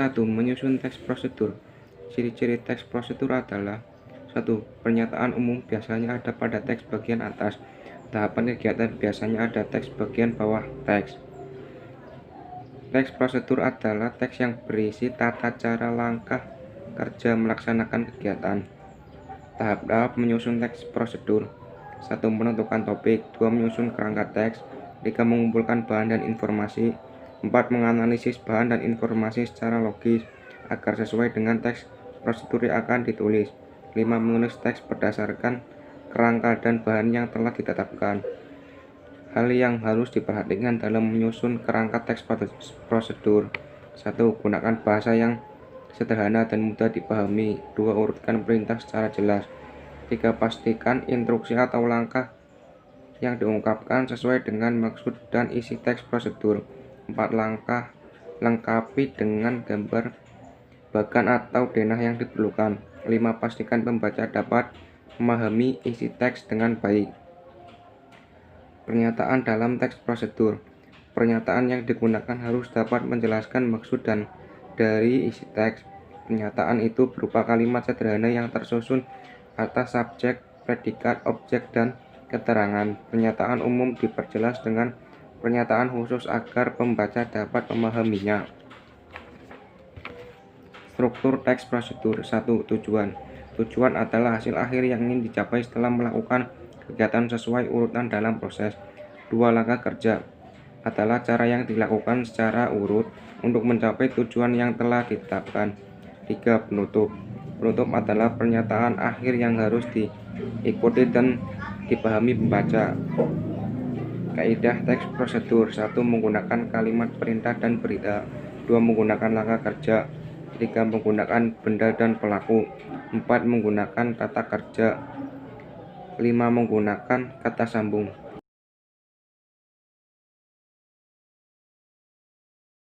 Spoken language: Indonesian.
1. Menyusun teks prosedur. Ciri-ciri teks prosedur adalah 1. Pernyataan umum biasanya ada pada teks bagian atas. Tahapan kegiatan biasanya ada teks bagian bawah teks. Teks prosedur adalah teks yang berisi tata cara langkah kerja melaksanakan kegiatan. Tahap-tahap menyusun teks prosedur. 1. Menentukan topik. 2. Menyusun kerangka teks. 3. Mengumpulkan bahan dan informasi. 4. Menganalisis bahan dan informasi secara logis agar sesuai dengan teks prosedur yang akan ditulis. 5. Menulis teks berdasarkan kerangka dan bahan yang telah ditetapkan. Hal yang harus diperhatikan dalam menyusun kerangka teks prosedur. 1. Gunakan bahasa yang sederhana dan mudah dipahami. 2. Urutkan perintah secara jelas. 3. Pastikan instruksi atau langkah yang diungkapkan sesuai dengan maksud dan isi teks prosedur. 4. Langkah lengkapi dengan gambar bagan atau denah yang diperlukan. 5. Pastikan pembaca dapat memahami isi teks dengan baik. Pernyataan dalam teks prosedur. Pernyataan yang digunakan harus dapat menjelaskan maksud dan dari isi teks. Pernyataan itu berupa kalimat sederhana yang tersusun atas subjek, predikat, objek, dan keterangan. Pernyataan umum diperjelas dengan pernyataan khusus agar pembaca dapat memahaminya. Struktur teks prosedur. 1. Tujuan. Tujuan adalah hasil akhir yang ingin dicapai setelah melakukan kegiatan sesuai urutan dalam proses. 2. Langkah kerja adalah cara yang dilakukan secara urut untuk mencapai tujuan yang telah ditetapkan. 3. Penutup. Penutup adalah pernyataan akhir yang harus diikuti dan dipahami pembaca. Kaidah teks prosedur. 1. Menggunakan kalimat perintah dan berita. 2. Menggunakan langkah kerja. 3. Menggunakan benda dan pelaku. 4. Menggunakan kata kerja. 5. Menggunakan kata sambung.